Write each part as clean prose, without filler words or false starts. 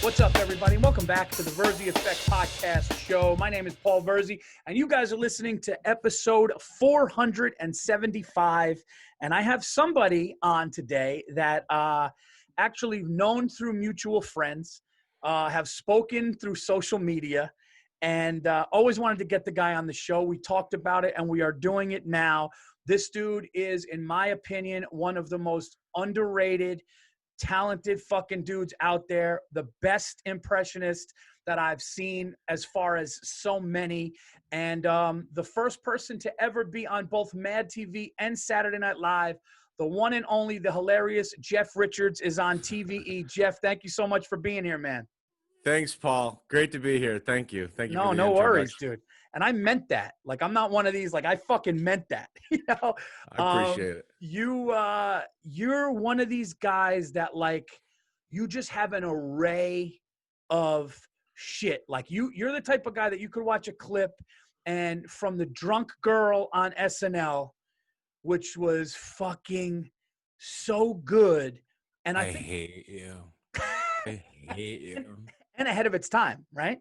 What's up, everybody? Welcome back to the Virzi Effect Podcast Show. My name is Paul Virzi, and you guys are listening to episode 475. And I have somebody on today that actually known through mutual friends, have spoken through social media, and always wanted to get the guy on the show. We talked about it, and we are doing it now. This dude is, in my opinion, one of the most underrated, talented fucking dudes out there, the best impressionist that I've seen as far as so many, and the first person to ever be on both Mad TV and Saturday Night Live. The one and only, the hilarious Jeff Richards is on TVE. Jeff, thank you so much for being here, man. Thanks, Paul. Great to be here. Thank you. Thank you. No worries, dude. And I meant that. Like, I'm not one of these, like, I fucking meant that. You know? I appreciate it. You're one of these guys that, like, you just have an array of shit. Like, you're the type of guy that you could watch a clip, and from the drunk girl on SNL, which was fucking so good. And I hate you. I hate you. And ahead of its time, right?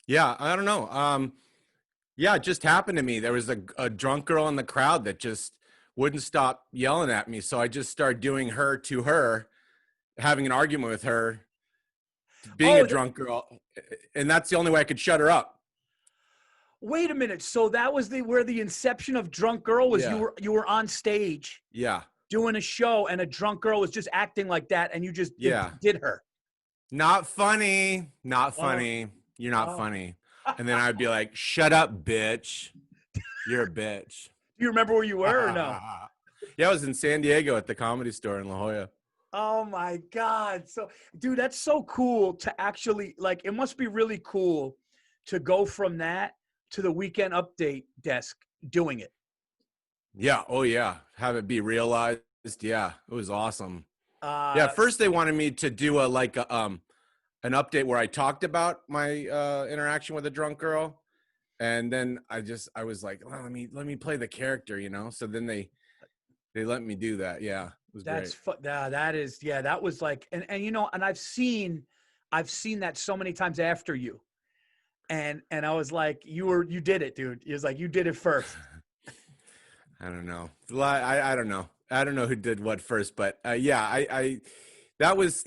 Yeah, I don't know. Yeah, it just happened to me. There was a drunk girl in the crowd that just wouldn't stop yelling at me. So I just started doing her to her, having an argument with her, being a drunk girl. And that's the only way I could shut her up. Wait a minute. So that was where the inception of Drunk Girl was. Yeah. You were on stage. Yeah. Doing a show, and a drunk girl was just acting like that, and you just did her. Not funny. Not funny. You're not funny. And then I'd be like, shut up, bitch. You're a bitch. Do you remember where you were or no? Yeah, I was in San Diego at the Comedy Store in La Jolla. Oh, my God. So, dude, that's so cool to actually, like, it must be really cool to go from that to the Weekend Update desk doing it. Yeah. Oh, yeah. Have it be realized. Yeah. It was awesome. Yeah. First, they wanted me to do an update where I talked about my interaction with a drunk girl, and then I was like, well, let me play the character, you know. So then they let me do that. Yeah, it was great. That was like, and you know, and I've seen that so many times after you, and I was like, you did it, dude. It was like, you did it first. I don't know. I don't know. I don't know who did what first, but yeah, that was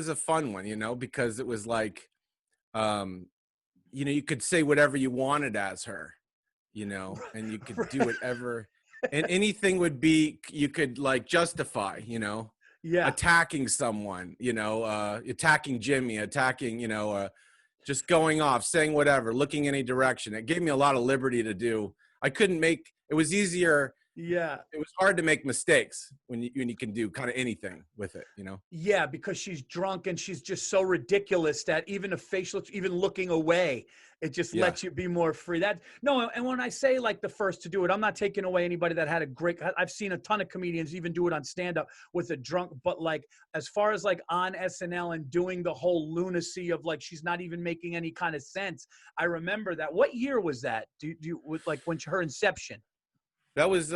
a fun one, you know, because it was like, you know, you could say whatever you wanted as her, you know, and you could do whatever, and anything would be, you could like justify, you know, attacking someone, you know, attacking Jimmy, attacking, you know, just going off, saying whatever, looking any direction. It gave me a lot of liberty to do. It was easier. Yeah. It was hard to make mistakes when you can do kind of anything with it, you know? Yeah, because she's drunk and she's just so ridiculous that even a facial, even looking away, it just lets you be more free. And when I say like the first to do it, I'm not taking away anybody that had I've seen a ton of comedians even do it on stand-up with a drunk, but like, as far as like on SNL and doing the whole lunacy of like, she's not even making any kind of sense. I remember that. What year was that? With like when her inception? That was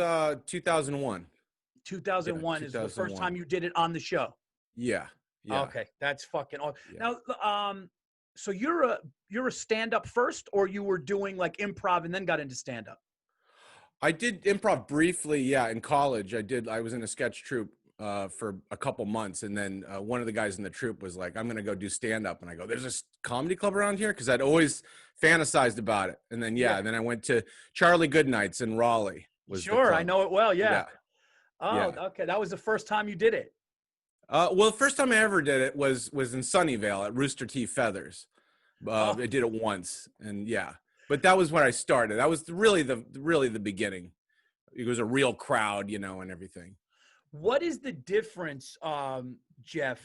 2001. 2001 is the first time you did it on the show. Yeah. Yeah. Okay, that's fucking awesome. Yeah. Now, so you're a stand-up first, or you were doing like improv and then got into stand-up? I did improv briefly, yeah, in college. I was in a sketch troupe for a couple months, and then one of the guys in the troupe was like, I'm gonna go do stand-up, and I go, there's a comedy club around here, because I'd always fantasized about it. And then and then I went to Charlie Goodnight's in Raleigh. Sure, I know it well. Yeah. Okay. That was the first time you did it. Well, the first time I ever did it was in Sunnyvale at Rooster Teeth Feathers. I did it once, and but that was when I started. That was really the beginning. It was a real crowd, you know, and everything. What is the difference, Jeff,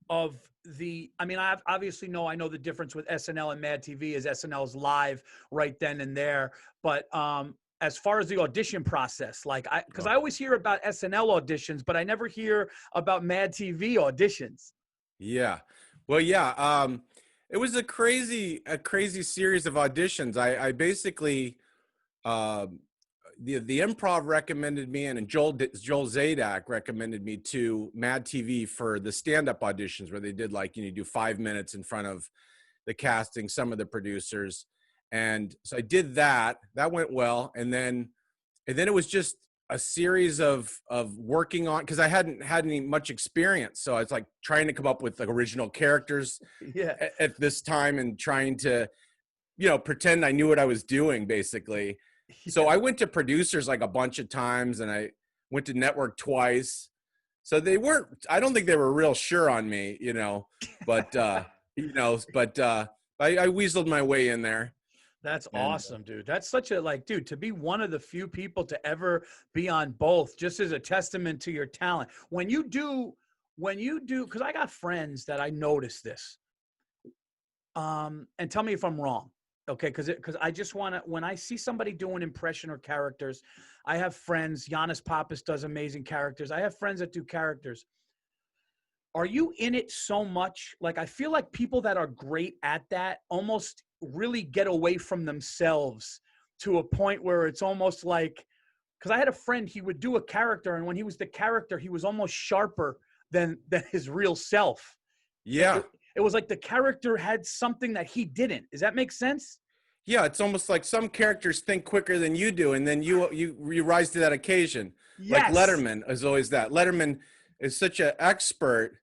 of I obviously I know the difference with SNL and Mad TV is SNL's live right then and there, but as far as the audition process, like because I always hear about SNL auditions, but I never hear about Mad TV auditions. Yeah. Well, yeah. It was a crazy series of auditions. I basically, the improv recommended me, and Joel Zadak recommended me to Mad TV for the stand-up auditions where they did like, you do 5 minutes in front of the casting, some of the producers. And so I did that. That went well. And then it was just a series of working on, because I hadn't had any much experience. So I was like trying to come up with like original characters at this time, and trying to, pretend I knew what I was doing, basically. Yeah. So I went to producers like a bunch of times, and I went to network twice. So I don't think they were real sure on me, but, I weaseled my way in there. That's awesome, dude. That's such a, like, dude, to be one of the few people to ever be on both just is a testament to your talent. When you do, because I got friends that I notice this, and tell me if I'm wrong. Okay, because I just want to, when I see somebody do an impression or characters, I have friends, Giannis Pappas does amazing characters. I have friends that do characters. Are you in it so much? Like, I feel like people that are great at that almost really get away from themselves to a point where it's almost like, because I had a friend, he would do a character, and when he was the character, he was almost sharper than his real self. Yeah. It was like the character had something that he didn't. Does that make sense? Yeah, it's almost like some characters think quicker than you do, and then you rise to that occasion. Yes. Like Letterman is always that. Letterman is such an expert.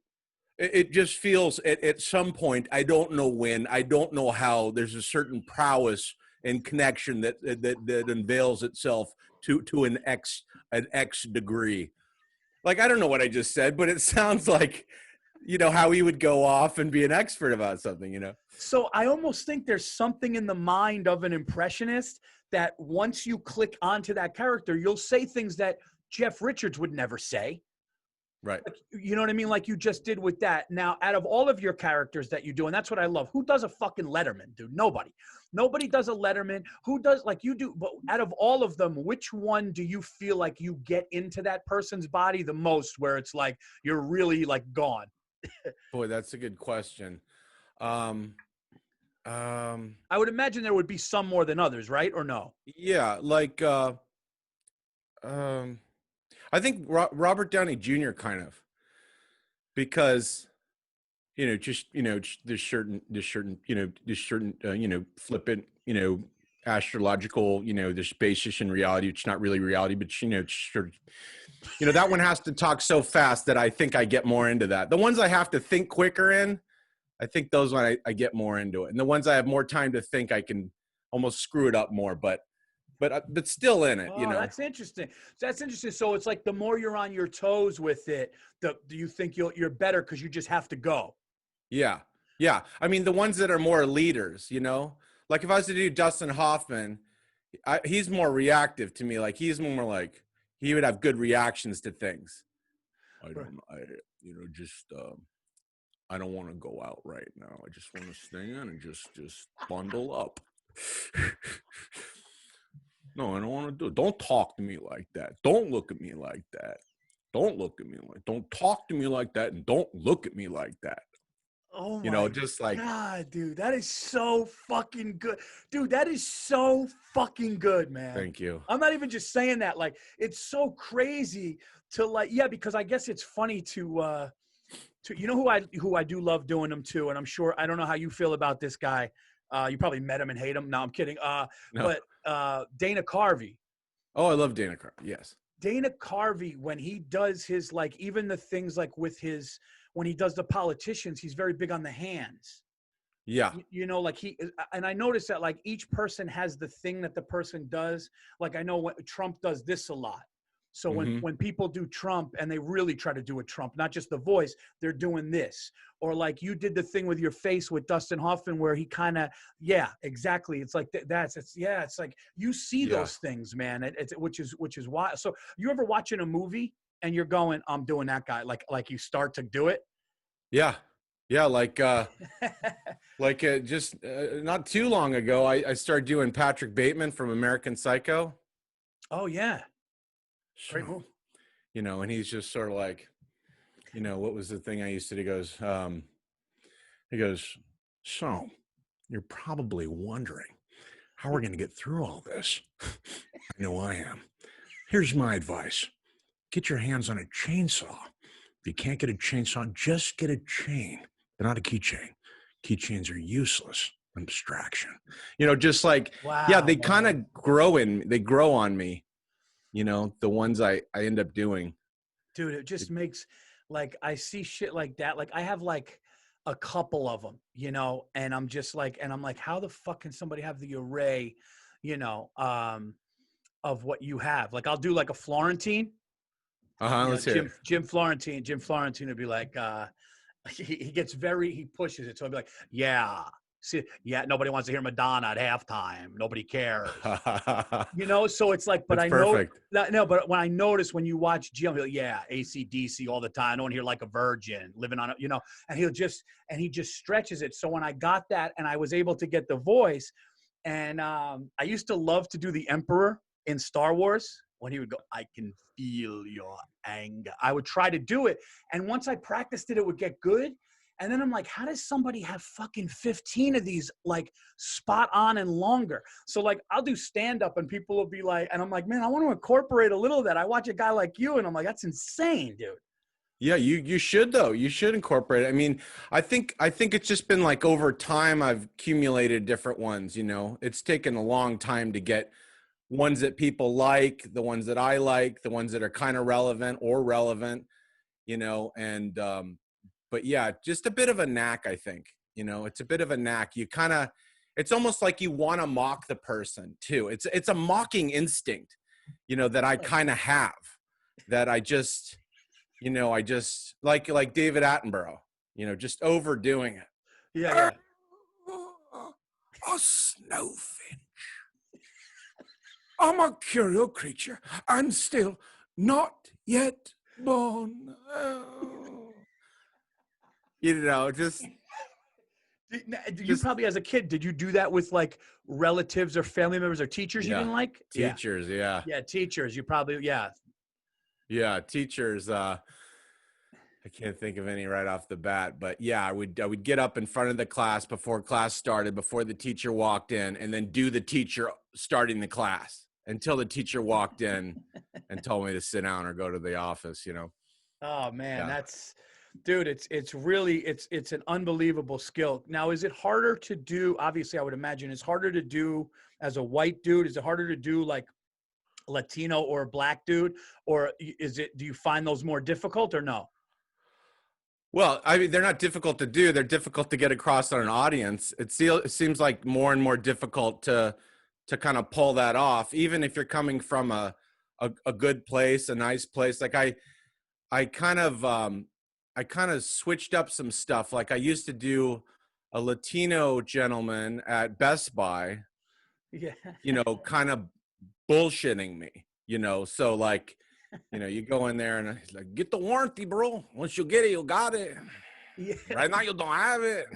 It just feels at some point, I don't know when, I don't know how, there's a certain prowess and connection that unveils itself to an X degree. Like, I don't know what I just said, but it sounds like, how he would go off and be an expert about something, So I almost think there's something in the mind of an impressionist that once you click onto that character, you'll say things that Jeff Richards would never say. Right. Like, you know what I mean? Like you just did with that. Now, out of all of your characters that you do, and that's what I love, who does a fucking Letterman, dude? Nobody does a Letterman. Who does, like you do? But out of all of them, which one do you feel like you get into that person's body the most, where it's like you're really like gone? Boy, that's a good question. I would imagine there would be some more than others, right? Or no? Yeah, like I think Robert Downey Jr. kind of, because just this certain flippant astrological this basis in reality, it's not really reality, but that one has to talk so fast that I think I get more into that. The ones I have to think quicker in, I think those when I get more into it, and the ones I have more time to think, I can almost screw it up more, but still in it, That's interesting. So it's like the more you're on your toes with it, do you think you're better because you just have to go? Yeah. I mean, the ones that are more leaders, like if I was to do Dustin Hoffman, he's more reactive to me. Like he's more like, he would have good reactions to things. I don't want to go out right now. I just want to stay in and just bundle up. No, I don't want to do it. Don't talk to me like that. Don't look at me like that. Don't talk to me like that, and don't look at me like that. Oh my God, dude, that is so fucking good. Dude, that is so fucking good, man. Thank you. I'm not even just saying that. Like, it's so crazy to because I guess it's funny to who I do love doing them too, and I'm sure, I don't know how you feel about this guy. You probably met him and hate him. No, I'm kidding. No. But Dana Carvey. Oh, I love Dana Carvey. Yes. Dana Carvey, when he does his, like, even the things like with his, when he does the politicians, he's very big on the hands. Yeah. Like and I noticed that like each person has the thing that the person does. Like I know what Trump does this a lot. So when people do Trump and they really try to do a Trump, not just the voice, they're doing this. Or like you did the thing with your face with Dustin Hoffman where he kind of, yeah, exactly. It's like it's like you see those things, man. Which is why. So you ever watching a movie and you're going, I'm doing that guy. Like you start to do it. Yeah. Yeah. Like just not too long ago, I started doing Patrick Bateman from American Psycho. Oh yeah. Great move. And he's just sort of like, what was the thing I used to do? He goes, so you're probably wondering how we're going to get through all this. I know I am. Here's my advice. Get your hands on a chainsaw. If you can't get a chainsaw, just get a chain, but not a keychain. Keychains are useless. Abstraction. Just like, yeah, Wow, they kind man. of they grow on me, the ones I end up doing. Dude, it just makes, like, I see shit like that. Like, I have like a couple of them, and I'm just like, and I'm like, how the fuck can somebody have the array, you know, um, of what you have? Like, I'll do like a Florentine, Let's hear it. Jim Florentine would be like, he pushes it. So I'd be like, yeah, see, yeah, nobody wants to hear Madonna at halftime. Nobody cares. So it's like, but That's I know perfect. that, no, but when I notice when you watch Jim, he'll, yeah, AC/DC all the time. I don't hear like a virgin living on it, and he just stretches it. So when I got that and I was able to get the voice, and I used to love to do the Emperor in Star Wars when he would go, I can feel your anger. I would try to do it. And once I practiced it, it would get good. And then I'm like, how does somebody have fucking 15 of these, like, spot on and longer? So, like, I'll do stand-up and people will be like, and I'm like, man, I want to incorporate a little of that. I watch a guy like you and I'm like, that's insane, dude. Yeah, you should though. You should incorporate it. I mean, I think it's just been like over time I've accumulated different ones, It's taken a long time to get ones that people like, the ones that I like, the ones that are kind of relevant, and but yeah, just a bit of a knack, I think. It's a bit of a knack. It's almost like you want to mock the person too. It's a mocking instinct, that I kind of have, that I just like David Attenborough, just overdoing it. Yeah. A snowfinch. I'm a curious creature and still not yet born. Just you probably, as a kid, did you do that with like relatives or family members or teachers you didn't like? Teachers, yeah. Yeah, teachers. You probably, yeah. Yeah, teachers. I can't think of any right off the bat, but yeah, I would get up in front of the class before class started, before the teacher walked in, and then do the teacher starting the class until the teacher walked in and told me to sit down or go to the office. Oh man, Yeah. dude, it's really, it's an unbelievable skill. Now, is it harder to do? Obviously, I would imagine it's harder to do as a white dude. Is it harder to do like Latino or a black dude, or do you find those more difficult or no? Well, I mean, they're not difficult to do. They're difficult to get across on an audience. It seems like more and more difficult to kind of pull that off, even if you're coming from a good place, a nice place. Like I kind of switched up some stuff. Like I used to do a Latino gentleman at Best Buy, Yeah. kind of bullshitting me, so like, you go in there and he's like, get the warranty, bro. Once you get it, you got it. Yeah. Right now, you don't have it.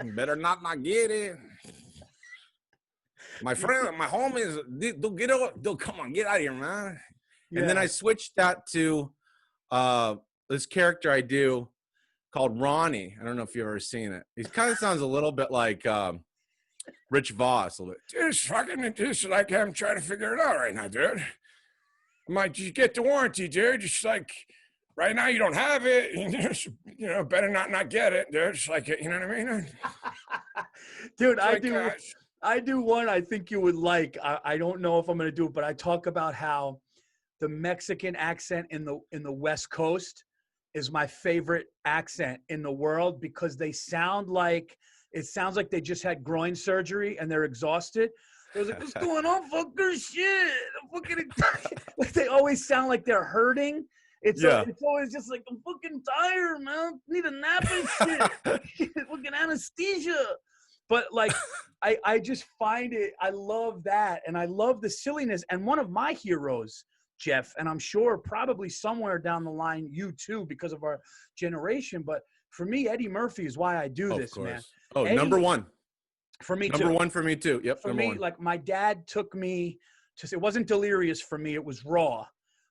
You better not get it. My friend, my homies, do get out. Come on, get out of here, man. Yeah. And then I switched that to this character I do called Ronnie. I don't know if you've ever seen it. He kind of sounds a little bit like Rich Voss. A little bit. Just like I'm trying to figure it out right now, dude. Might just get the warranty, dude. Just like right now, you don't have it. Better not get it, dude. Just like, you know what I mean? Dude, I do one I think you would like. I don't know if I'm going to do it, but I talk about how the Mexican accent in the West Coast is my favorite accent in the world, because it sounds like they just had groin surgery and they're exhausted. They're like, what's going on, fucker? Shit. I'm fucking like, they always sound like they're hurting. It's always just like, I'm fucking tired, man. Need a nap and shit. Fucking anesthesia. But like, I just find it, I love that. And I love the silliness. And one of my heroes, Jeff, and I'm sure probably somewhere down the line, you too, because of our generation. But for me, Eddie Murphy is why I do this, man. Oh, Eddie, number one. For me too. Number one for me too. Yep. For me, one. like my dad took me to, it wasn't Delirious for me. It was Raw,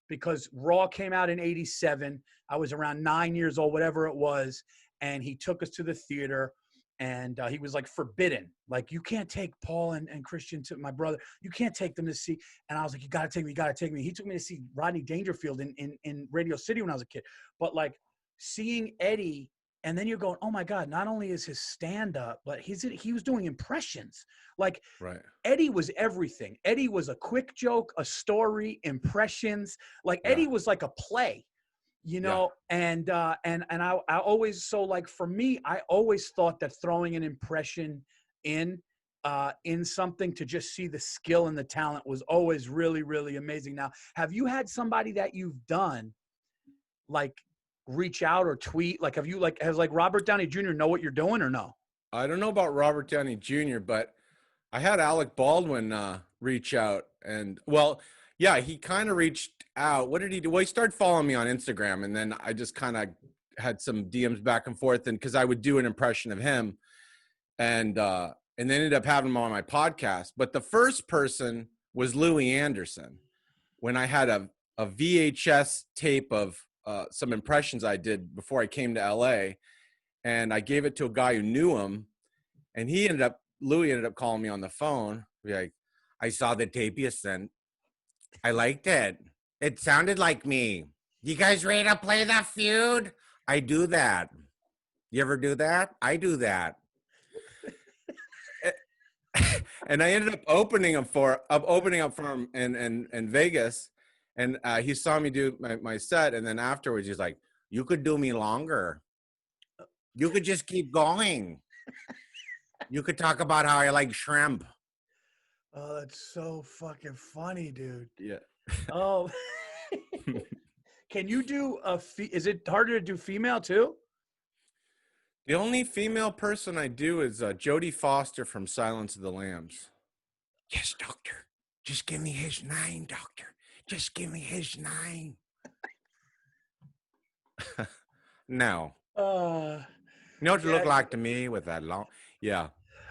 because Raw came out in '87. I was around 9 years old, whatever it was. And he took us to the theater. and he was like forbidden. Like, you can't take Paul and Christian to my brother. You can't take them to see. And I was like, you got to take me. You got to take me. He took me to see Rodney Dangerfield in Radio City when I was a kid. But like seeing Eddie, and then you're going, oh my God, not only is his stand up, but he was doing impressions. Like Right. Eddie was everything. Eddie was a quick joke, a story, impressions. Like Eddie was like a play. You know, and I always, so like for me, I always thought that throwing an impression in something to just see the skill and the talent was always really, really amazing. Now, have you had somebody that you've done like reach out or tweet? Like, has like Robert Downey Jr. know what you're doing or no? I don't know about Robert Downey Jr., but I had Alec Baldwin reach out, and well, yeah, he kind of reached out. What did he do? Well, he started following me on Instagram, and then I just kind of had some DMs back and forth, and because I would do an impression of him, and they ended up having him on my podcast. But the first person was Louis Anderson, when I had a VHS tape of some impressions I did before I came to LA, and I gave it to a guy who knew him, and Louis ended up calling me on the phone. Be like, I saw the tape you sent. I liked it. It sounded like me. You guys ready to play the feud? I do that. You ever do that? I do that. And I ended up opening up for him in Vegas, and he saw me do my set, and then afterwards he's like, "You could do me longer. You could just keep going. You could talk about how I like shrimp." Oh, that's so fucking funny, dude. Yeah. Oh, can you do is it harder to do female too? The only female person I do is Jodie Foster from Silence of the Lambs. Yes, doctor. Just give me his 9, doctor. Just give me his 9. No. You know what you look like to me with that long? Yeah.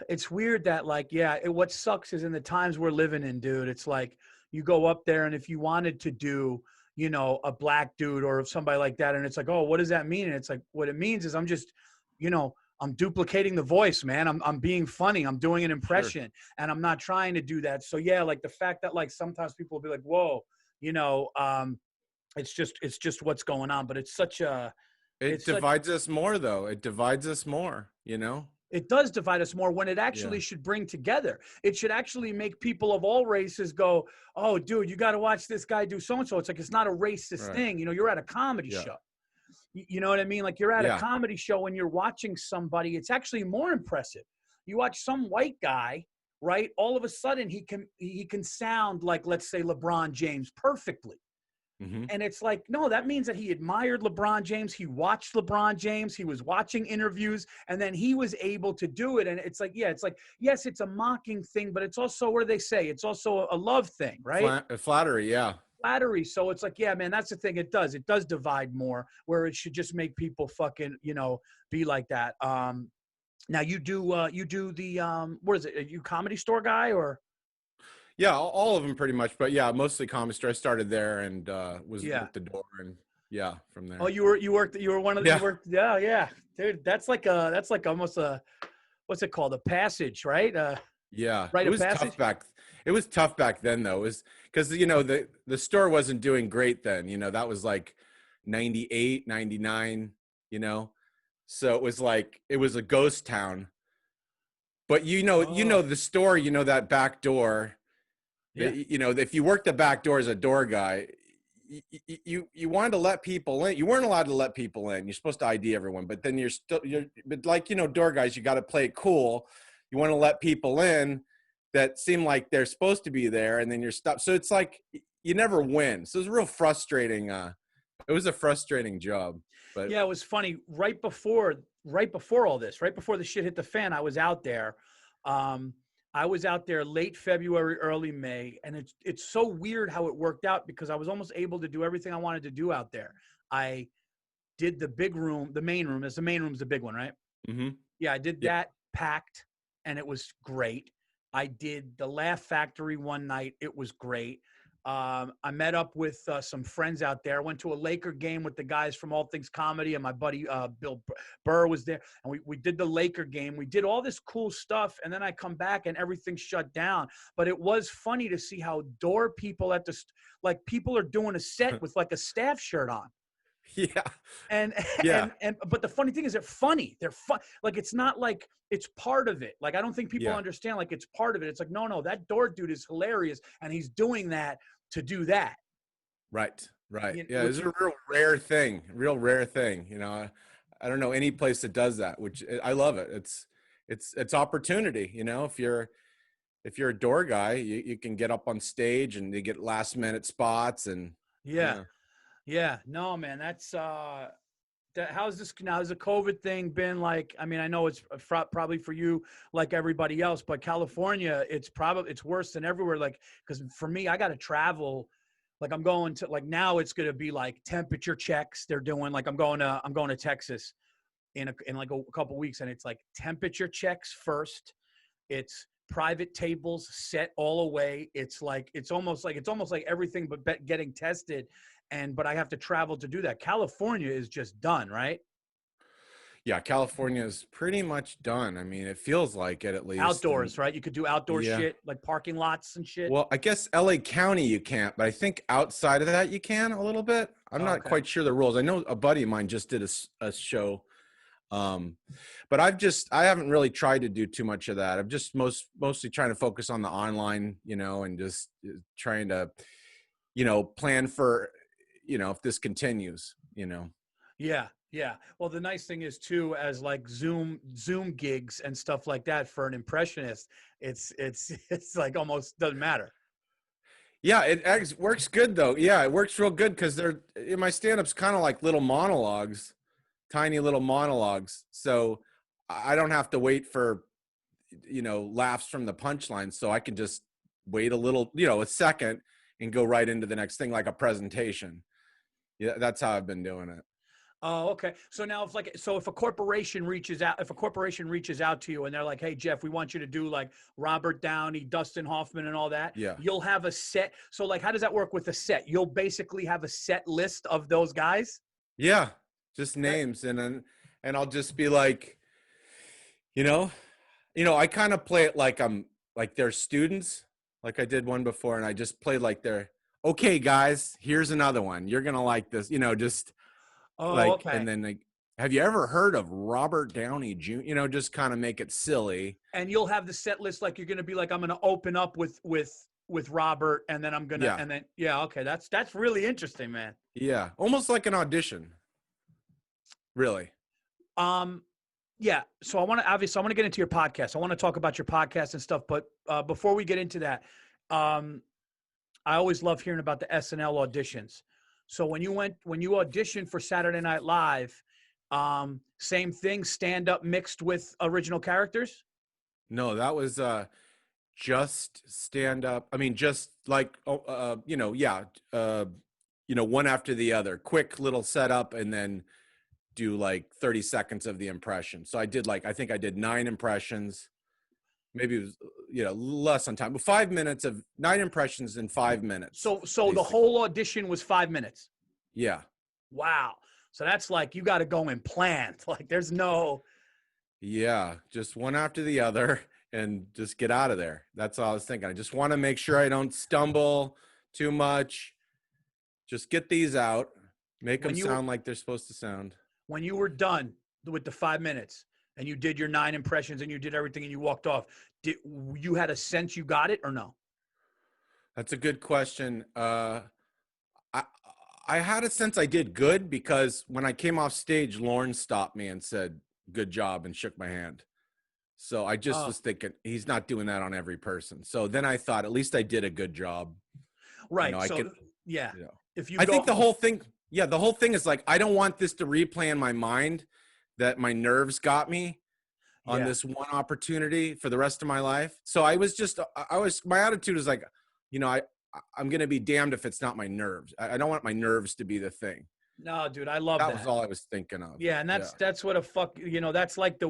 It's weird that like, what sucks is in the times we're living in, dude, it's like you go up there and if you wanted to do, you know, a black dude or somebody like that, and it's like, oh, what does that mean? And it's like, what it means is I'm just, you know, I'm duplicating the voice, man. I'm being funny. I'm doing an impression, and I'm not trying to do that. So yeah, like the fact that like sometimes people will be like, whoa, you know, it's just what's going on. But it's such a, it divides us more though. It divides us more, you know? It does divide us more when it actually should bring together. It should actually make people of all races go, oh, dude, you got to watch this guy do so-and-so. It's like, it's not a racist thing. You know, you're at a comedy show. You know what I mean? Like you're at a comedy show and you're watching somebody. It's actually more impressive. You watch some white guy, right? All of a sudden he can sound like, let's say, LeBron James perfectly. Mm-hmm. And it's like, no, that means that he admired LeBron James. He watched LeBron James. He was watching interviews, and then he was able to do it. And it's like, it's like, yes, it's a mocking thing, but it's also, what do they say? It's also a love thing, right? Flattery, yeah. Flattery. So it's like, yeah, man, that's the thing. It does divide more, where it should just make people fucking, you know, be like that. Now you do the, what is it? Are you Comedy Store guy or? Yeah, all of them pretty much, but yeah, mostly Comedy Store. I started there and was at the door, and from there. Oh, you were one of the, dude. That's like almost a, what's it called? A passage, right? Right. It was tough back. It was tough back then though. It was because, you know, the store wasn't doing great then, you know, that was like 98, 99, you know, so it was like, it was a ghost town, but you know, the store, you know, that back door. Yeah. You know, if you worked the back door as a door guy, you wanted to let people in. You weren't allowed to let people in. You're supposed to ID everyone, but then but like, you know, door guys, you got to play it cool. You want to let people in that seem like they're supposed to be there, and then you're stopped. So it's like you never win. So it was real frustrating. It was a frustrating job. But yeah, it was funny. Right before all this, right before the shit hit the fan, I was out there. I was out there late February, early May, and it's so weird how it worked out because I was almost able to do everything I wanted to do out there. I did the big room, the main room. The main room's the big one, right? Mm-hmm. Yeah, I did that packed, and it was great. I did the Laugh Factory one night. It was great. I met up with some friends out there. Went to a Laker game with the guys from All Things Comedy, and my buddy Bill Burr was there. And we did the Laker game. We did all this cool stuff, and then I come back and everything shut down. But it was funny to see how door people at the like people are doing a set with like a staff shirt on. Yeah. And Yeah. and but the funny thing is they're funny. They're fun. Like it's not like it's part of it. Like I don't think people understand like it's part of it. It's like no, that door dude is hilarious and he's doing that to do that. Right. You- Yeah, which it's a real rare thing. You know, I don't know any place that does that, which I love it. It's opportunity. You know, if you're a door guy, you can get up on stage and you get last minute spots and Yeah, no, man, that's how's this now? Has the COVID thing been like? I mean, I know it's probably for you like everybody else, but California, it's worse than everywhere. Like, because for me, I got to travel. Like, I'm going to like now it's gonna be like temperature checks. They're doing like I'm going to Texas in like a couple weeks, and it's like temperature checks first. It's private tables set all away. It's almost like everything but getting tested. But I have to travel to do that. California is just done, right? Yeah, California is pretty much done. I mean, it feels like it at least. Outdoors, right? You could do outdoor shit, like parking lots and shit. Well, I guess LA County you can't, but I think outside of that you can a little bit. I'm not quite sure the rules. I know a buddy of mine just did a show. But I haven't really tried to do too much of that. I'm just mostly trying to focus on the online, you know, and just trying to, you know, plan for, you know, if this continues, you know. Yeah. Well, the nice thing is too, as like Zoom gigs and stuff like that for an impressionist, it's like almost doesn't matter. Yeah, it works good though. Yeah, it works real good because my stand-up's kind of like little monologues, tiny little monologues. So I don't have to wait for, you know, laughs from the punchline. So I can just wait a little, you know, a second and go right into the next thing like a presentation. Yeah, that's how I've been doing it. Oh, okay. So now if a corporation reaches out to you and they're like, "Hey, Jeff, we want you to do like Robert Downey, Dustin Hoffman and all that." Yeah. You'll have a set. So like, how does that work with a set? You'll basically have a set list of those guys? Yeah. Just names. And I'll just be like, you know, I kind of play it like I'm like they're students. Like I did one before and I just played like they're, okay, guys, here's another one. You're going to like this, you know, just okay. And then like, have you ever heard of Robert Downey Jr.? You know, just kind of make it silly. And you'll have the set list. Like you're going to be like, I'm going to open up with Robert and then I'm going to, and then, okay. That's really interesting, man. Yeah. Almost like an audition. Really. Yeah. So I want to get into your podcast. I want to talk about your podcast and stuff. But before we get into that, I always love hearing about the SNL auditions. So when you auditioned for Saturday Night Live, same thing, stand up mixed with original characters? No, that was just stand up. I mean, just like you know, you know, one after the other, quick little setup and then do like 30 seconds of the impression. So I think I did 9 impressions. Maybe it was, you know, less on time, but 5 minutes of 9 impressions in 5 minutes. So the whole audition was 5 minutes. Yeah. Wow. So that's like, you got to go and plan. Like there's no. Yeah. Just one after the other and just get out of there. That's all I was thinking. I just want to make sure I don't stumble too much. Just get these out, make them sound like they're supposed to sound. When you were done with the 5 minutes and you did your 9 impressions and you did everything and you walked off, you had a sense you got it or no? That's a good question. I had a sense I did good because when I came off stage, Lauren stopped me and said, "Good job," and shook my hand. So I just was thinking he's not doing that on every person. So then I thought at least I did a good job. Right. You know, yeah. You know. If you I think the whole thing is like, I don't want this to replay in my mind that my nerves got me on this one opportunity for the rest of my life. So my attitude is like, you know, I'm going to be damned if it's not my nerves. I don't want my nerves to be the thing. No, dude, I love that. That was all I was thinking of. Yeah. And that's what you know, that's like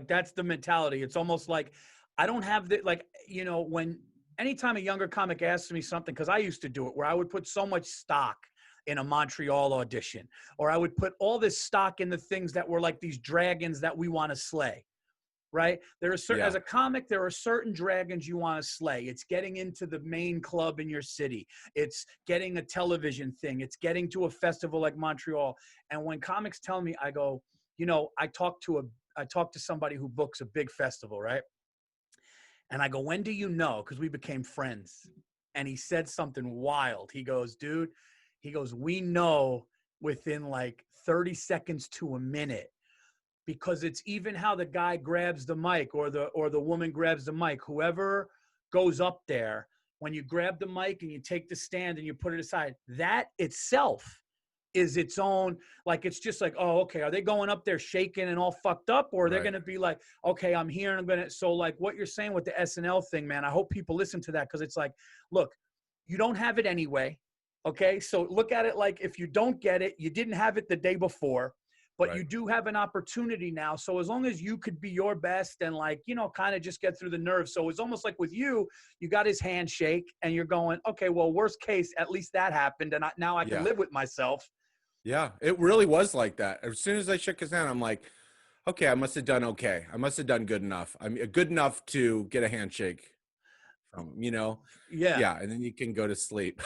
that's the mentality. It's almost like I don't have the, like, you know, when anytime a younger comic asks me something, because I used to do it, where I would put so much stock in a Montreal audition, or I would put all this stock in the things that were like these dragons that we want to slay. Right? There are certain, Yeah. as a comic, there are certain dragons you want to slay. It's getting into the main club in your city. It's getting a television thing. It's getting to a festival like Montreal. And when comics tell me, I go, you know, I talked to somebody who books a big festival, right? And I go, when do you know? Because we became friends. And he said something wild. He goes, dude, he goes, we know within like 30 seconds to a minute, because it's even how the guy grabs the mic or the woman grabs the mic, whoever goes up there, when you grab the mic and you take the stand and you put it aside, that itself is its own, like, it's just like, oh, okay, are they going up there shaking and all fucked up, or they're Right. going to be like, okay, I'm here and I'm going to, so like what you're saying with the SNL thing, man, I hope people listen to that, because it's like, look, you don't have it anyway, okay? So look at it like, if you don't get it, you didn't have it the day before, but Right. you do have an opportunity now. So as long as you could be your best and like, you know, kind of just get through the nerves. So it's almost like with you, you got his handshake and you're going, okay, well, worst case, at least that happened. And now I can Yeah. live with myself. Yeah, it really was like that. As soon as I shook his hand, I'm like, okay, I must have done okay. I must have done good enough. I mean, good enough to get a handshake from him, you know? Yeah. Yeah, and then you can go to sleep.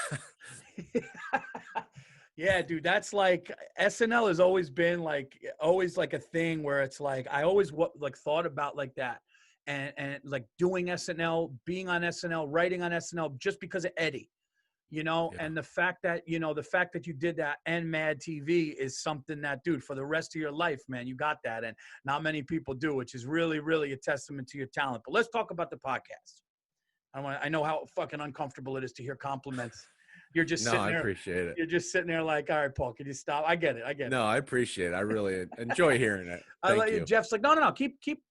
Yeah, dude, that's like SNL has always been like always like a thing where it's like I always like thought about like that, and like doing SNL, being on SNL, writing on SNL just because of Eddie, you know, Yeah. and the fact that you did that and Mad TV is something that, dude, for the rest of your life, man, you got that, and not many people do, which is really, really a testament to your talent. But let's talk about the podcast. I know how fucking uncomfortable it is to hear compliments. You're just No, sitting I there. appreciate it. You're just sitting there like, all right, Paul, can you stop? I get it. I get it. No, I appreciate it. I really enjoy hearing it. I Thank let you. you. Jeff's like, no. Keep.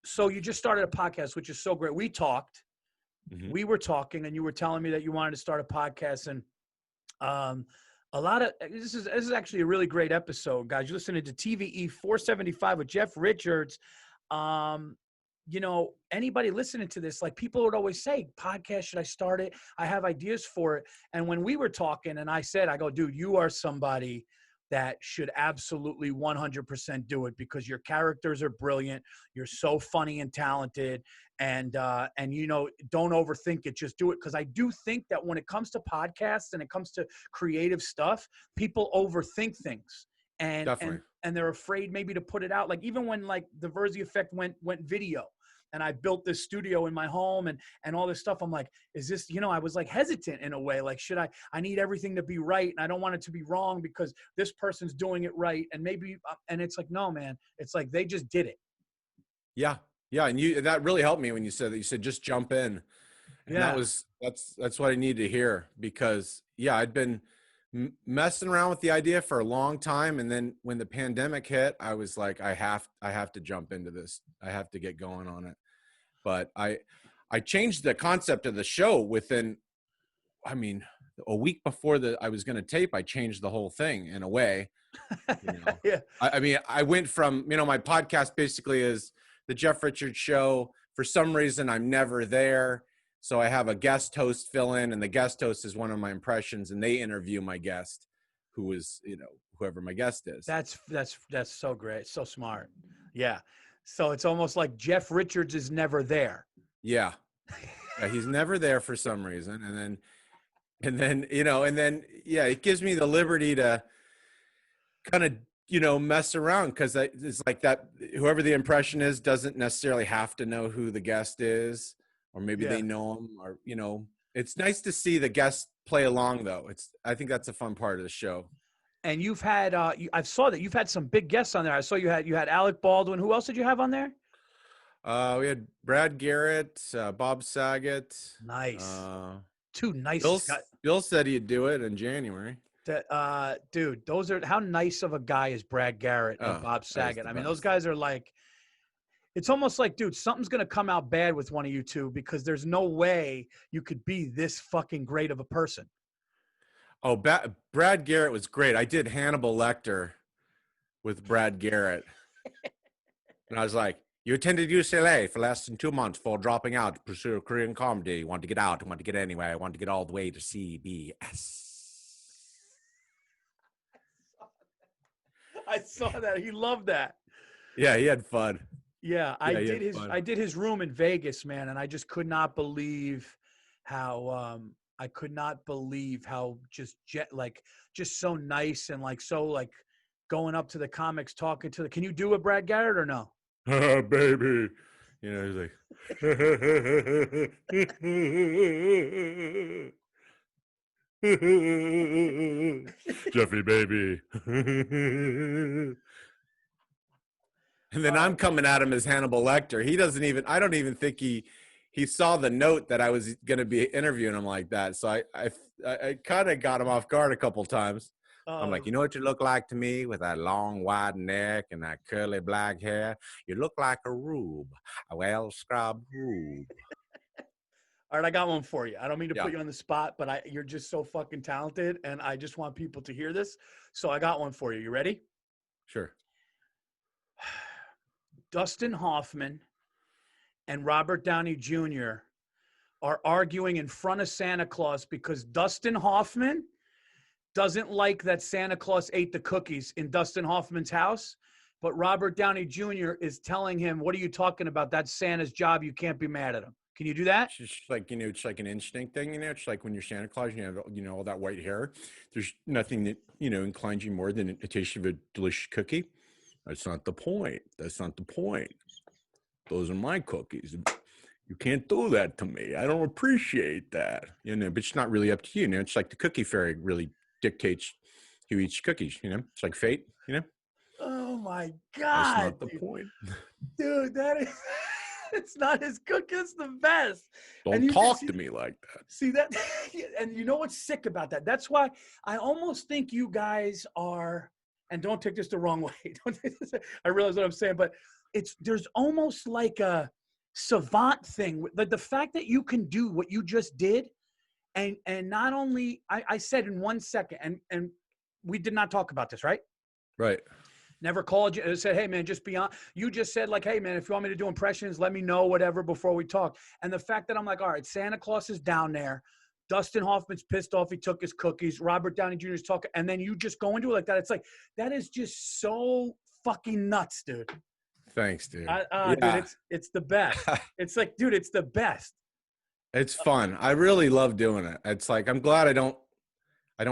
So you just started a podcast, which is so great. We talked. Mhm. We were talking, and you were telling me that you wanted to start a podcast, and a lot of this is actually a really great episode, guys. You're listening to TVE 475 with Jeff Richards. You know, anybody listening to this, like, people would always say, podcast, should I start it? I have ideas for it. And when we were talking and I said, I go, dude, you are somebody that should absolutely 100% do it, because your characters are brilliant. You're so funny and talented, and you know, don't overthink it, just do it. Cause I do think that when it comes to podcasts and it comes to creative stuff, people overthink things. Definitely. And they're afraid maybe to put it out. Like even when like the Virzi effect went video, and I built this studio in my home and all this stuff, I'm like, is this, you know, I was like hesitant in a way, like, should I need everything to be right, and I don't want it to be wrong because this person's doing it right, and maybe and it's like, no, man, it's like they just did it. Yeah. Yeah. And that really helped me when you said that. You said just jump in. And Yeah. that's what I needed to hear, because yeah, I'd been messing around with the idea for a long time, and then when the pandemic hit, I was like, I have to jump into this. I have to get going on it. But I changed the concept of the show within, I mean, a week before I was going to tape. I changed the whole thing in a way. You know, Yeah. I mean, I went from, you know, my podcast basically is the Jeff Richards Show. For some reason, I'm never there. So I have a guest host fill in, and the guest host is one of my impressions, and they interview my guest, who is, you know, whoever my guest is. That's so great. So smart. Yeah. So it's almost like Jeff Richards is never there. Yeah. Yeah, he's never there for some reason. And then, you know, and then, yeah, it gives me the liberty to kind of, you know, mess around, because it's like that, whoever the impression is doesn't necessarily have to know who the guest is, or maybe Yeah. they know him, or, you know, it's nice to see the guests play along though. I think that's a fun part of the show. And you've had, I saw that you've had some big guests on there. I saw you had Alec Baldwin. Who else did you have on there? We had Brad Garrett, Bob Saget. Nice. Two nice guys. Bill said he'd do it in January. Dude, those are, how nice of a guy is Brad Garrett and Bob Saget. I mean, those guys are like, it's almost like, dude, something's going to come out bad with one of you two, because there's no way you could be this fucking great of a person. Oh, Brad Garrett was great. I did Hannibal Lecter with Brad Garrett. And I was like, You attended UCLA for less than 2 months before dropping out to pursue a career in comedy. You want to get out. You want to get anywhere. I want to get all the way to CBS. I saw that. He loved that. Yeah, he had fun. Yeah, he had fun. I did his room in Vegas, man, and I just could not believe how just so nice and like so like going up to the comics, talking to the. Can you do a Brad Garrett or no? Baby. You know, he's like, Jeffy, baby. And then I'm coming at him as Hannibal Lecter. He doesn't even, I don't even think he saw the note that I was going to be interviewing him like that. So I kind of got him off guard a couple times. I'm like, you know what you look like to me with that long, wide neck and that curly black hair? You look like a rube, a well-scrubbed rube. All right, I got one for you. I don't mean to Yeah. put you on the spot, but you're just so fucking talented, and I just want people to hear this. So I got one for you. You ready? Sure. Dustin Hoffman and Robert Downey Jr. are arguing in front of Santa Claus because Dustin Hoffman doesn't like that Santa Claus ate the cookies in Dustin Hoffman's house, but Robert Downey Jr. is telling him, what are you talking about? That's Santa's job. You can't be mad at him. Can you do that? It's just like, it's like an instinct thing, it's like when you're Santa Claus and you have, all that white hair. There's nothing that, inclines you more than a taste of a delicious cookie. That's not the point. That's not the point. Those are my cookies. You can't do that to me. I don't appreciate that. But it's not really up to you. It's like the cookie fairy really dictates who eats cookies. It's like fate. Oh my God. That's not the point. Dude, that is, it's not his cookie. It's the best. Don't talk to me like that. See that? And you know what's sick about that? That's why I almost think you guys are, and don't take this the wrong way. I realize what I'm saying, but there's almost like a savant thing. Like the fact that you can do what you just did, and not only I said in 1 second, and we did not talk about this, right? Right. Never called you and said, hey man, just be on. You just said like, hey man, if you want me to do impressions, let me know, whatever, before we talk. And the fact that I'm like, all right, Santa Claus is down there. Dustin Hoffman's pissed off. He took his cookies. Robert Downey Jr. is talking. And then you just go into it like that. It's like, that is just so fucking nuts, dude. Thanks, dude. Yeah. Dude, it's the best. It's like, dude, it's the best. It's fun. I really love doing it. It's like, I'm glad I don't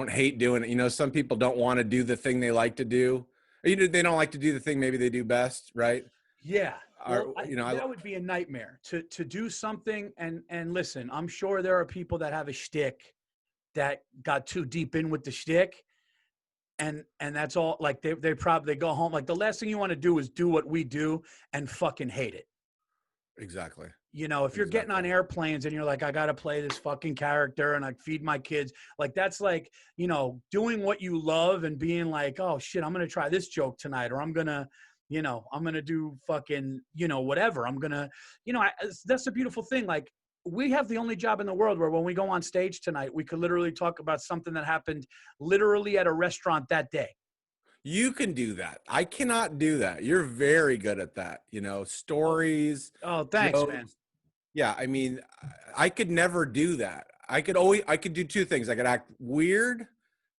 hate doing it. Some people don't want to do the thing they like to do. Or, they don't like to do the thing maybe they do best, right? Yeah. Well, that would be a nightmare to do something. And listen, I'm sure there are people that have a shtick that got too deep in with the shtick. And that's all, like they probably go home. Like the last thing you want to do is do what we do and fucking hate it. Exactly. If you're getting on airplanes and you're like, I got to play this fucking character and I feed my kids, like that's like, doing what you love and being like, oh shit, I'm going to try this joke tonight, or I'm going to, I'm going to do fucking, whatever. I'm going to, that's a beautiful thing. Like we have the only job in the world where when we go on stage tonight, we could literally talk about something that happened literally at a restaurant that day. You can do that. I cannot do that. You're very good at that. Stories. Oh, thanks, jokes. Man. Yeah. I mean, I could never do that. I could do two things. I could act weird,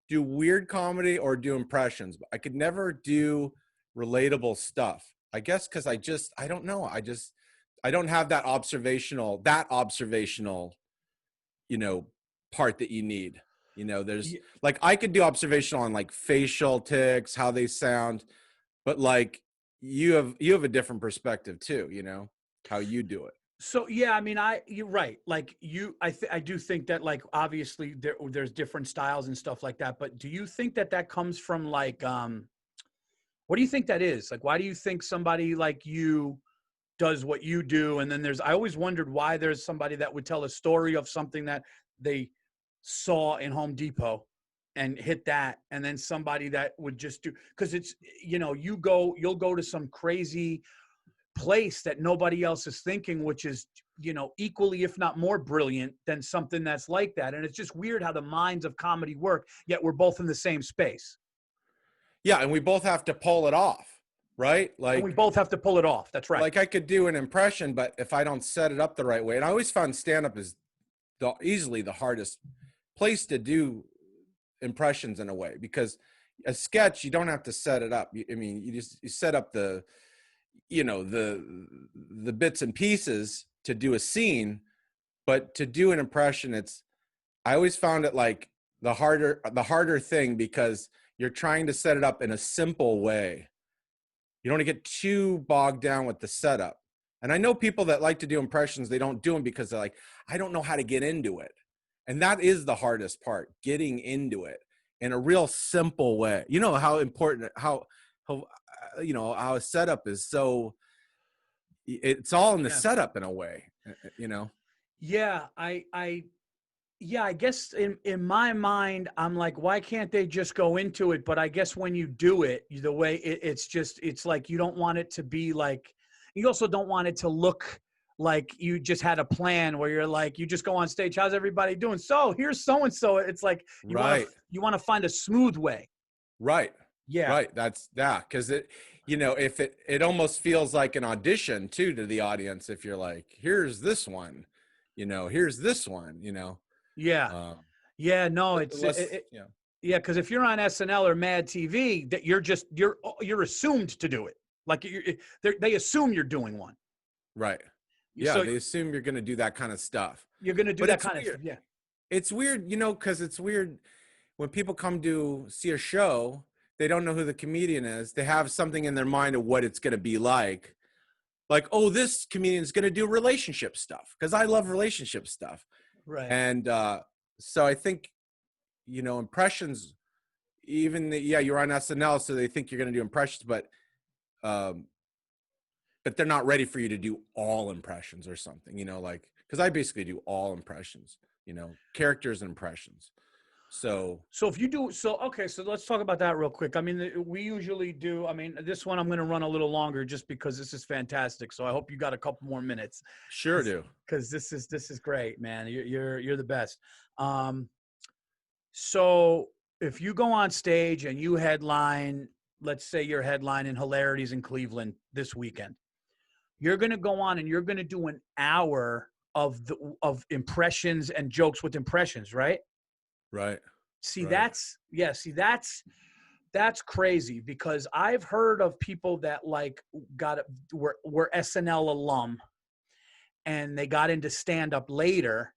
do weird comedy, or do impressions. But I could never do relatable stuff. I guess because I don't know. I don't have that observational, part that you need. There's like, I could do observational on like facial tics, how they sound, but like you have a different perspective too, how you do it. So, yeah, I mean, you're right. Like I do think that like, obviously there's different styles and stuff like that, but do you think that comes from like, what do you think that is? Like, why do you think somebody like you does what you do? And then I always wondered why there's somebody that would tell a story of something that they saw in Home Depot and hit that, and then somebody that would just do, because it's, you'll go to some crazy place that nobody else is thinking, which is, equally, if not more brilliant than something that's like that. And it's just weird how the minds of comedy work, yet we're both in the same space. Yeah. And we both have to pull it off. right? And we both have to pull it off. That's right. Like I could do an impression, but if I don't set it up the right way, and I always found stand-up is easily the hardest place to do impressions in a way, because a sketch, you don't have to set it up. I mean, you set up the, you know, the bits and pieces to do a scene, but to do an impression, I always found it like the harder thing, because you're trying to set it up in a simple way. You don't want to get too bogged down with the setup. And I know people that like to do impressions, they don't do them because they're like, I don't know how to get into it. And that is the hardest part, getting into it in a real simple way. You know how important, how you know, how a setup is so, it's all in the setup in a way, you know? Yeah, yeah, I guess in my mind, I'm like, why can't they just go into it? But I guess when you do it, the way it's like, you don't want it to be like, you also don't want it to look like you just had a plan where you're like, you just go on stage. How's everybody doing? So here's so-and-so. It's like, you want to find a smooth way. Right. Yeah. Right. Cause it, you know, if it almost feels like an audition too, to the audience. If you're like, here's this one, you know, here's this one, you know? Yeah. Yeah. No, yeah. Cause if you're on SNL or Mad TV, that you're assumed to do it. Like they assume you're doing one. Right. Yeah. So, they assume you're going to do that kind of stuff. You're going to do that kind of stuff. Yeah. It's weird, you know, cause it's weird when people come to see a show, they don't know who the comedian is. They have something in their mind of what it's going to be like, oh, this comedian is going to do relationship stuff. Cause I love relationship stuff. Right. And so I think, you know, impressions, even you're on SNL, so they think you're going to do impressions, but they're not ready for you to do all impressions or something, you know, like, because I basically do all impressions, you know, characters and impressions. So if you do, okay, so let's talk about that real quick. I mean, we usually do, I mean, this one I'm going to run a little longer just because this is fantastic. So I hope you got a couple more minutes. Sure do. Because this is great, man. You're the best. So if you go on stage and you headline, let's say you're headlining Hilarities in Cleveland this weekend, you're going to go on and you're going to do an hour of impressions and jokes with impressions, right? Right. See, right. That's crazy, because I've heard of people that like were SNL alum and they got into stand-up later.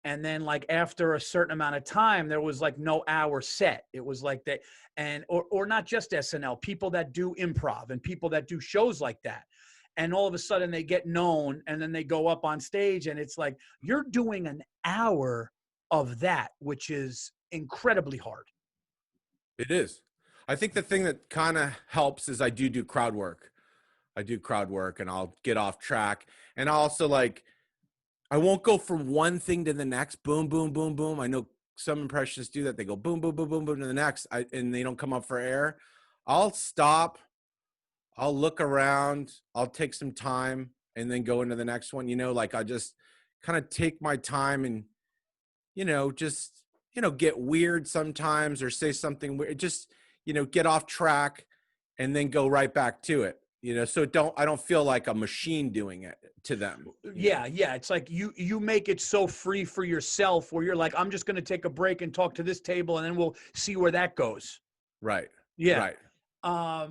And then like after a certain amount of time, there was like no hour set. It was like that. And, or not just SNL, people that do improv and people that do shows like that. And all of a sudden they get known and then they go up on stage and it's like, you're doing an hour of that, which is incredibly hard. It is. I think the thing that kind of helps is I do crowd work. I do crowd work and I'll get off track. And I also I won't go from one thing to the next. Boom, boom, boom, boom. I know some impressionists do that. They go boom, boom, boom, boom, boom to the next, and they don't come up for air. I'll stop. I'll look around. I'll take some time and then go into the next one. You know, like I just kind of take my time and, you know, just, you know, get weird sometimes or say something weird. Just, you know, get off track and then go right back to it. You know, so I don't feel like a machine doing it to them. Yeah. Yeah. It's like you make it so free for yourself where you're like, I'm just going to take a break and talk to this table and then we'll see where that goes. Right. Yeah. Right.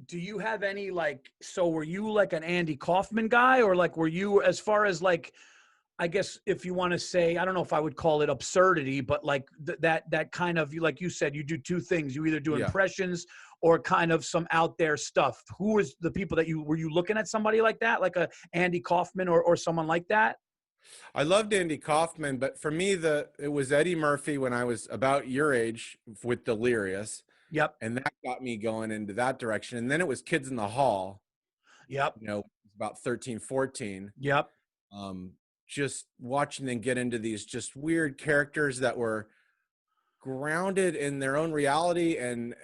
Do you have any so were you like an Andy Kaufman guy, or like, were you, as far as like, I guess if you want to say, I don't know if I would call it absurdity, but like that kind of, like you said, you do two things. You either do impressions or kind of some out there stuff. Who was the people that were you looking at somebody like that, like a Andy Kaufman or someone like that? I loved Andy Kaufman, but for me, it was Eddie Murphy when I was about your age with Delirious. Yep. And that got me going into that direction. And then it was Kids in the Hall. Yep. You know, about 13, 14. Yep. Just watching them get into these just weird characters that were grounded in their own reality and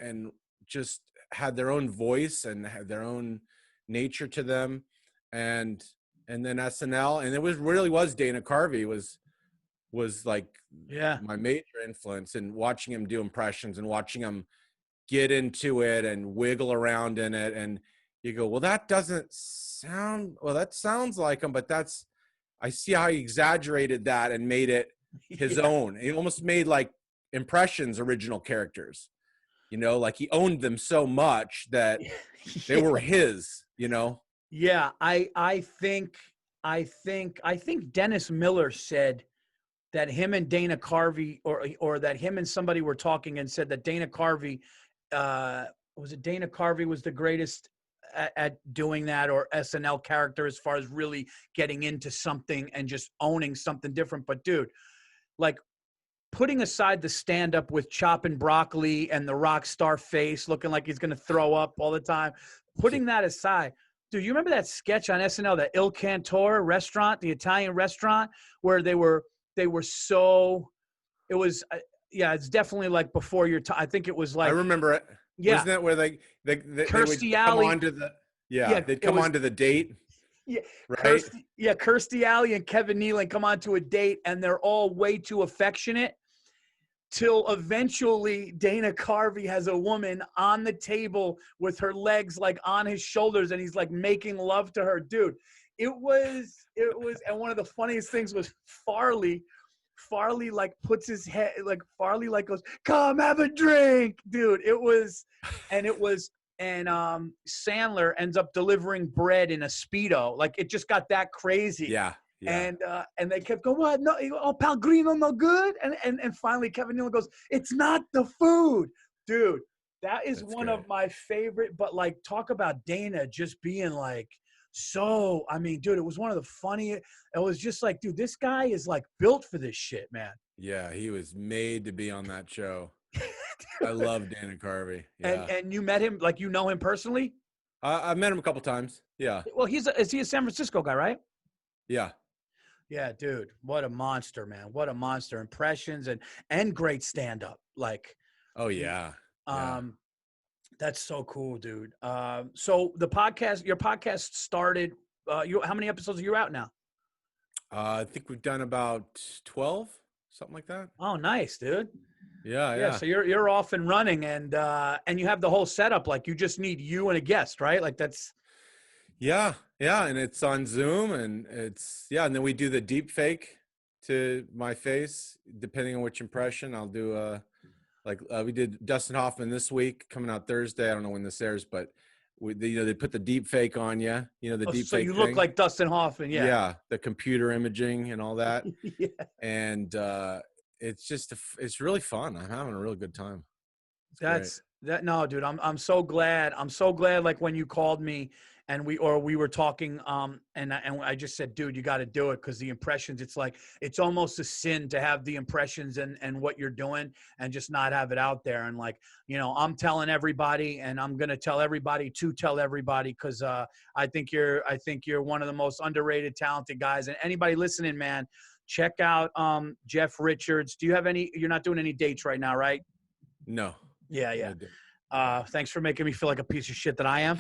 just had their own voice and had their own nature to them. And then SNL, and it really was Dana Carvey was like my major influence in watching him do impressions and watching him get into it and wiggle around in it, and you go, well, that sounds like him, but I see how he exaggerated that and made it his own. He almost made like Impressions original characters, like he owned them so much that they were his, Yeah, I think Dennis Miller said that him and Dana Carvey, or that him and somebody were talking and said that Dana Carvey, Dana Carvey was the greatest at doing that, or SNL character, as far as really getting into something and just owning something different. But dude, like, putting aside the stand-up with chopping broccoli and the rock star face looking like he's going to throw up all the time, putting that aside, dude, you remember that sketch on SNL, the Il Cantore restaurant, the Italian restaurant, where they were so, it was, it's definitely like before your time. I think it was like, I remember it. Yeah. Wasn't that where they Kirstie would Alley. come onto they'd come onto the date? Yeah. Right. Kirstie Alley and Kevin Nealon come onto a date, and they're all way too affectionate, till eventually Dana Carvey has a woman on the table with her legs like on his shoulders, and he's like making love to her. Dude, it was, and one of the funniest things was Farley like puts his head, like Farley like goes, "Come have a drink," dude. And Sandler ends up delivering bread in a Speedo. Like, it just got that crazy. Yeah. And they kept going, "What? No, Pellegrino no good?" And finally Kevin Nealon goes, "It's not the food." Dude, that's one of my favorite. But like, talk about Dana just being like, so, I mean, dude, it was one of the funniest. It was just like, dude, this guy is like built for this shit, man. Yeah, he was made to be on that show. I love Dana Carvey. Yeah. And you met him, like, you know him personally? I've met him a couple times. Yeah. Well, is he a San Francisco guy, right? Yeah. Yeah, dude, what a monster, man. What a monster. Impressions and great stand-up. Like, oh yeah. That's so cool, dude. So your podcast started, how many episodes are you out now? I think we've done about 12, something like that. Oh, nice, dude. Yeah. So you're off and running, and you have the whole setup. Like, you just need you and a guest, right? Like, that's. Yeah. And it's on Zoom, and and then we do the deep fake to my face, depending on which impression. I'll do we did Dustin Hoffman this week, coming out Thursday. I don't know when this airs, but they put the deep fake on you. The deep so fake. You look like Dustin Hoffman, yeah. Yeah, the computer imaging and all that. Yeah. And it's really fun. I'm having a really good time. No, dude, I'm so glad. I'm so glad. Like, when you called me and we were talking, and I just said, dude, you got to do it, because the impressions, it's like, it's almost a sin to have the impressions and what you're doing and just not have it out there. And like, I'm telling everybody, and I'm gonna tell everybody to tell everybody, because I think you're one of the most underrated, talented guys. And anybody listening, man, check out Jeff Richards. You're not doing any dates right now, right? No. Yeah. Thanks for making me feel like a piece of shit that I am.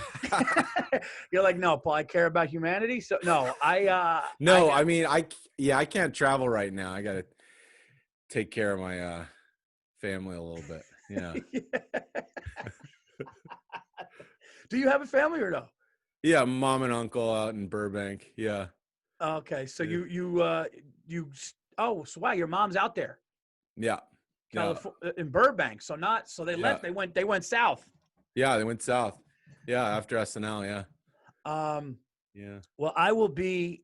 You're like, no, Paul, I care about humanity. So no, I can't travel right now. I got to take care of my family a little bit. Yeah. Do you have a family or no? Yeah, mom and uncle out in Burbank. Yeah. Okay, so so wow, your mom's out there. Yeah. In Burbank. So they left. They went south. Yeah, they went south. Yeah, after SNL. Yeah. Yeah. Well, I will be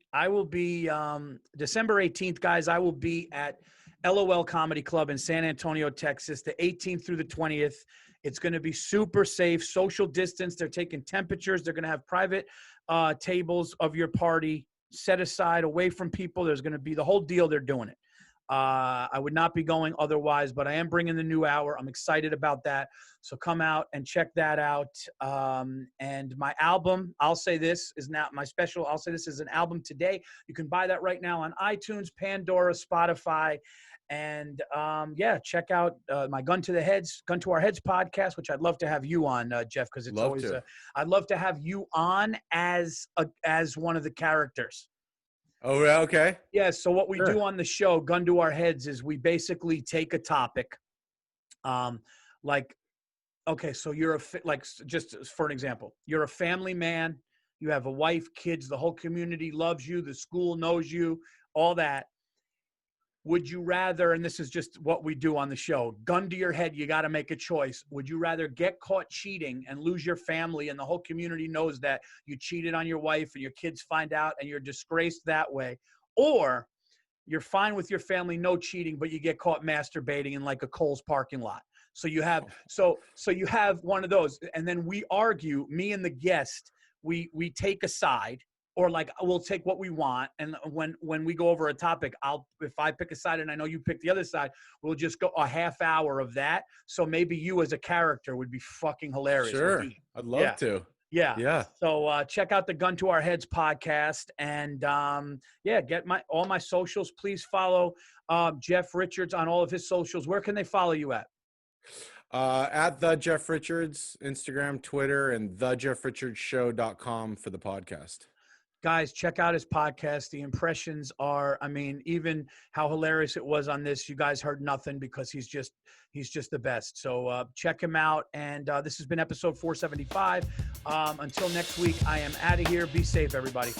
December 18th, guys. I will be at LOL Comedy Club in San Antonio, Texas, the 18th through the 20th. It's going to be super safe, social distance. They're taking temperatures. They're going to have private tables of your party set aside away from people. There's going to be the whole deal. They're doing it. I would not be going otherwise, but I am bringing the new hour. I'm excited about that. So come out and check that out. And my album, I'll say this is now my special. I'll say this is an album today. You can buy that right now on iTunes, Pandora, Spotify. And check out my Gun to Our Heads podcast, which I'd love to have you on, Jeff, because I'd love to have you on as one of the characters. Oh, okay. Yeah. So what we do on the show, Gun to Our Heads, is we basically take a topic, like Okay, so you're just for an example, you're a family man. You have a wife, kids. The whole community loves you. The school knows you. All that. Would you rather, and this is just what we do on the show, gun to your head, you got to make a choice. Would you rather get caught cheating and lose your family and the whole community knows that you cheated on your wife and your kids find out and you're disgraced that way? Or you're fine with your family, no cheating, but you get caught masturbating in like a Kohl's parking lot. So you have, so you have one of those. And then we argue, me and the guest, we take a side. Or like we'll take what we want, and when we go over a topic, if I pick a side and I know you pick the other side, we'll just go a half hour of that. So maybe you as a character would be fucking hilarious. Sure, I'd love to. Yeah. So check out the Gun to Our Heads podcast, and get all my socials. Please follow Jeff Richards on all of his socials. Where can they follow you at? At the Jeff Richards, Instagram, Twitter, and thejeffrichardshow.com for the podcast. Guys, check out his podcast. The impressions are, I mean, even how hilarious it was on this, you guys heard nothing because he's just the best. So check him out. And this has been episode 475. Until next week, I am out of here. Be safe, everybody.